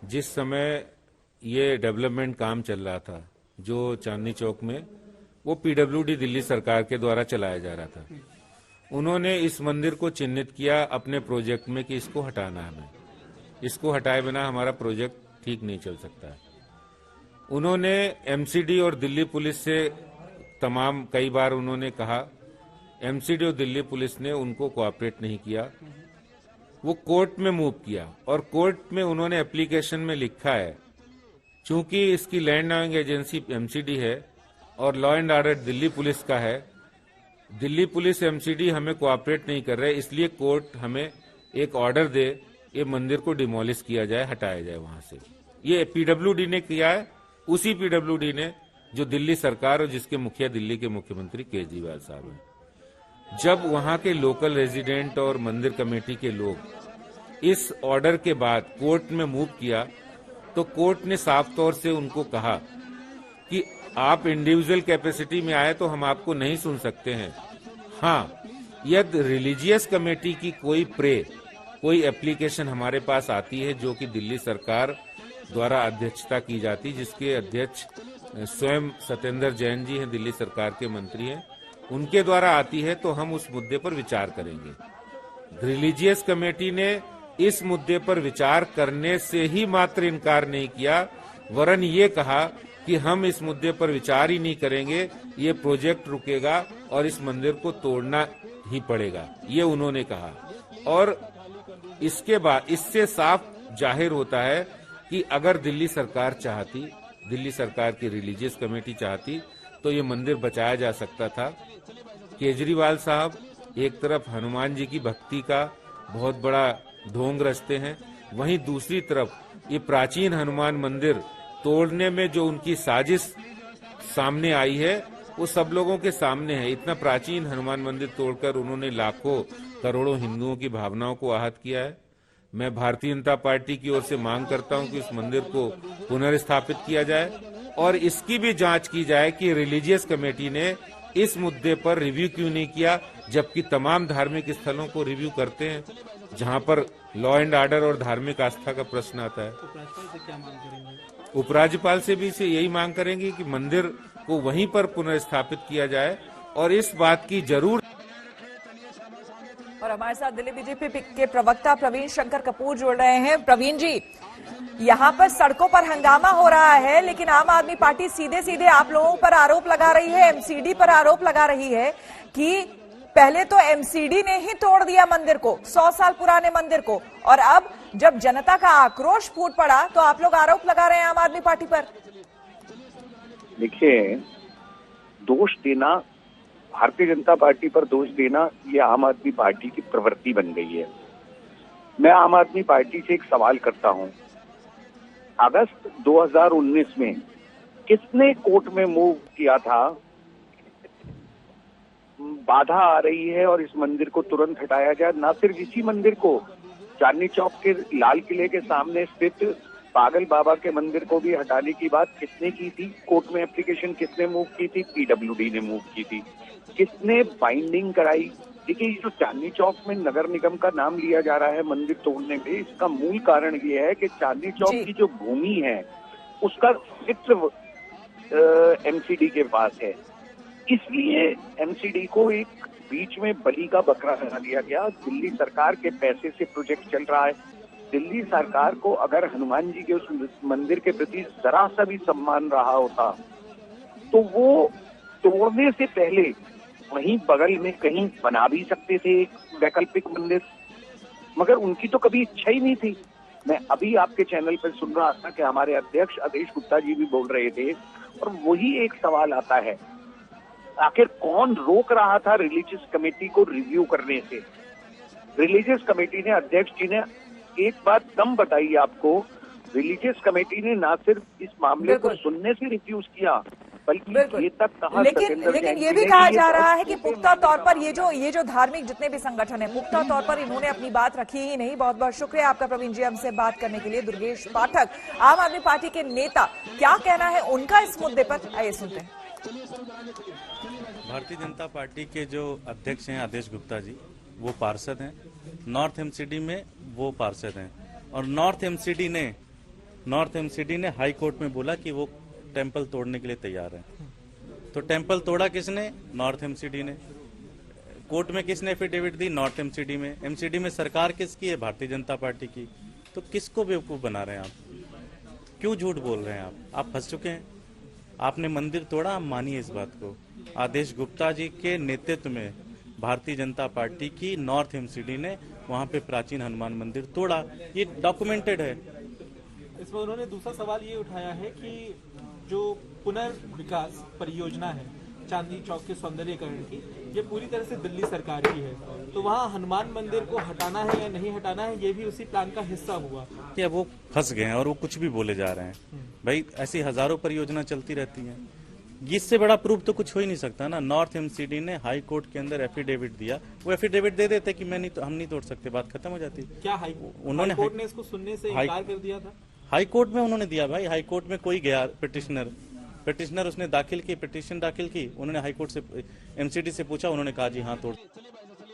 जिस समय ये डेवलपमेंट काम चल रहा था जो चांदनी चौक में, वो पीडब्ल्यूडी दिल्ली सरकार के द्वारा चलाया जा रहा था। उन्होंने इस मंदिर को चिन्हित किया अपने प्रोजेक्ट में कि इसको हटाना है, हमें इसको हटाए बिना हमारा प्रोजेक्ट ठीक नहीं चल सकता है। उन्होंने एमसीडी और दिल्ली पुलिस से कई बार उन्होंने कहा, एमसीडी और दिल्ली पुलिस ने उनको कोऑपरेट नहीं किया। वो कोर्ट में मूव किया और कोर्ट में उन्होंने एप्लीकेशन में लिखा है, चूंकि इसकी लैंड लॉइंग एजेंसी एमसीडी है और law and order Delhi police का है, दिल्ली पुलिस एमसीडी हमें कोऑपरेट नहीं कर रहे, इसलिए कोर्ट हमें एक ऑर्डर दे, ये मंदिर को डिमोलिश किया जाए, हटाया जाए वहां से। ये पीडब्ल्यूडी ने किया है, उसी पीडब्ल्यूडी ने जो दिल्ली सरकार और जिसके मुखिया दिल्ली के मुख्यमंत्री केजरीवाल साहब हैं। जब वहां के लोकल रेजिडेंट और मंदिर कमेटी के लोग इस ऑर्डर के बाद कोर्ट में मूव किया, तो कोर्ट ने साफ तौर से उनको कहा कि आप इंडिविजुअल कैपेसिटी में आए तो हम आपको नहीं सुन सकते हैं। हाँ, यदि रिलीजियस कमेटी की कोई एप्लीकेशन हमारे पास आती है जो कि दिल्ली सरकार द्वारा अध्यक्षता की जाती, जिसके अध्यक्ष स्वयं सत्येंद्र जैन जी हैं, दिल्ली सरकार के मंत्री हैं, उनके द्वारा आती है तो हम उस मुद्दे पर विचार करेंगे। रिलीजियस कमेटी ने इस मुद्दे पर विचार करने से ही मात्र इनकार नहीं किया, वरन ये कहा कि हम इस मुद्दे पर विचार ही नहीं करेंगे, ये प्रोजेक्ट रुकेगा और इस मंदिर को तोड़ना ही पड़ेगा, ये उन्होंने कहा। और इसके बाद इससे साफ जाहिर होता है कि अगर दिल्ली सरकार चाहती, दिल्ली सरकार की रिलीजियस कमेटी चाहती, तो ये मंदिर बचाया जा सकता था। केजरीवाल साहब एक तरफ हनुमान जी की भक्ति का बहुत बड़ा ढोंग रचते हैं, वहीं दूसरी तरफ ये प्राचीन हनुमान मंदिर तोड़ने में जो उनकी साजिश सामने आई है वो सब लोगों के सामने है। इतना प्राचीन हनुमान मंदिर तोड़कर उन्होंने लाखों करोड़ों हिंदुओं की भावनाओं को आहत किया है। मैं भारतीय जनता पार्टी की ओर से मांग करता हूं कि उस मंदिर को पुनर्स्थापित किया जाए और इसकी भी जांच की जाए कि रिलीजियस कमेटी ने इस मुद्दे पर रिव्यू क्यों नहीं किया, जबकि तमाम धार्मिक स्थलों को रिव्यू करते हैं जहां पर लॉ एंड ऑर्डर और धार्मिक आस्था का प्रश्न आता है। उपराज्यपाल से भी इसे यही मांग करेंगे कि मंदिर को वहीं पर पुनर्स्थापित किया जाए और इस बात की जरूर। और हमारे साथ दिल्ली बीजेपी के प्रवक्ता प्रवीण शंकर कपूर जुड़ रहे हैं। प्रवीण जी, यहाँ पर सड़कों पर हंगामा हो रहा है, लेकिन आम आदमी पार्टी सीधे सीधे आप लोगों पर आरोप लगा रही है, एमसीडी पर आरोप लगा रही है कि पहले तो एमसीडी ने ही तोड़ दिया मंदिर को, 100 साल पुराने मंदिर को, और अब जब जनता का आक्रोश फूट पड़ा तो आप लोग आरोप लगा रहे हैं आम आदमी पार्टी पर। देखिए, दोष देना, भारतीय जनता पार्टी पर दोष देना, ये आम आदमी पार्टी की प्रवृत्ति बन गई है। मैं आम आदमी पार्टी से एक सवाल करता हूं, अगस्त 2019 में किसने कोर्ट में मूव किया था, बाधा आ रही है और इस मंदिर को तुरंत हटाया जाए। ना सिर्फ इसी मंदिर को, चांदनी चौक के लाल किले के सामने स्थित पागल बाबा के मंदिर को भी हटाने की बात किसने की थी? कोर्ट में एप्लीकेशन किसने मूव की थी? पीडब्ल्यूडी ने मूव की थी। किसने बाइंडिंग कराई? देखिए, ये जो चांदनी चौक में नगर निगम का नाम लिया जा रहा है मंदिर तोड़ने में, इसका मूल कारण ये है कि चांदनी चौक की जो भूमि है उसका क्षेत्र एमसीडी के पास है, इसलिए एमसीडी को एक बीच में बलि का बकरा बना दिया गया। दिल्ली सरकार के पैसे से प्रोजेक्ट चल रहा है। दिल्ली सरकार को अगर हनुमान जी के उस मंदिर के प्रति जरा सा भी सम्मान रहा होता तो वो तोड़ने से पहले वहीं बगल में कहीं बना भी सकते थे एक वैकल्पिक मंदिर, मगर उनकी तो कभी इच्छा ही नहीं थी। मैं अभी आपके चैनल पर सुन रहा था कि हमारे अध्यक्ष आदेश गुप्ता जी भी बोल रहे थे, और वही एक सवाल आता है, आखिर कौन रोक रहा था रिलीजियस कमेटी को रिव्यू करने से? रिलीजियस कमेटी ने, अध्यक्ष जी ने एक बात कम बताई आपको, रिलीजियस कमेटी ने ना सिर्फ इस मामले को सुनने से रिफ्यूज किया, बल्कि ये तक कहा, लेकिन ये भी कहा जा रहा है कि पुख्ता तौर पर ये जो धार्मिक जितने भी संगठन है, पुख्ता तौर पर इन्होंने अपनी बात रखी ही नहीं। बहुत बहुत शुक्रिया आपका प्रवीण जी, हमसे बात करने के लिए। दुर्गेश पाठक, आम आदमी पार्टी के नेता, क्या कहना है उनका इस मुद्दे पर, आइए सुनते हैं। भारतीय जनता पार्टी के जो अध्यक्ष हैं आदेश गुप्ता जी, वो पार्षद हैं, नॉर्थ एमसीडी में वो पार्षद हैं, और नॉर्थ एमसीडी ने नॉर्थ एमसीडी ने हाई कोर्ट में बोला कि वो टेम्पल तोड़ने के लिए तैयार है। तो टेम्पल तोड़ा किसने? नॉर्थ एमसीडी ने। कोर्ट में किसने एफिडेविट दी? नॉर्थ एमसीडी में। एमसीडी में सरकार किसकी है? भारतीय जनता पार्टी की। तो किसको बेवकूफ बना रहे हैं आप? क्यों झूठ बोल रहे हैं आप फंस चुके हैं। आपने मंदिर तोड़ा, आप मानिए इस बात को। आदेश गुप्ता जी के नेतृत्व में भारतीय जनता पार्टी की नॉर्थ एमसीडी ने वहां पे प्राचीन हनुमान मंदिर तोड़ा, ये डॉक्यूमेंटेड है। इसमें उन्होंने दूसरा सवाल ये उठाया है कि जो पुनर्विकास परियोजना है चांदनी चौक के सौंदर्यीकरण की, ये पूरी तरह से दिल्ली सरकार की है, तो वहाँ हनुमान मंदिर को हटाना है या नहीं हटाना है, ये भी उसी प्लान का हिस्सा हुआ। क्या वो फंस गए हैं और वो कुछ भी बोले जा रहे हैं। भाई ऐसी हजारों परियोजना चलती रहती हैं, इससे बड़ा प्रूफ तो कुछ हो ही नहीं सकता ना। नॉर्थ एमसीडी ने हाई कोर्ट के अंदर एफिडेविट दिया, वो एफिडेविट दे देते कि हम नहीं तोड़ सकते, बात खत्म हो जाती। क्या हाई कोर्ट ने इसको सुनने से इनकार कर दिया था? हाई कोर्ट में उन्होंने दिया भाई। हाई कोर्ट में कोई गया पिटिशनर उसने दाखिल की, पिटिशन दाखिल की, उन्होंने हाई कोर्ट से एमसीडी से पूछा, उन्होंने कहा जी हाँ तोड़।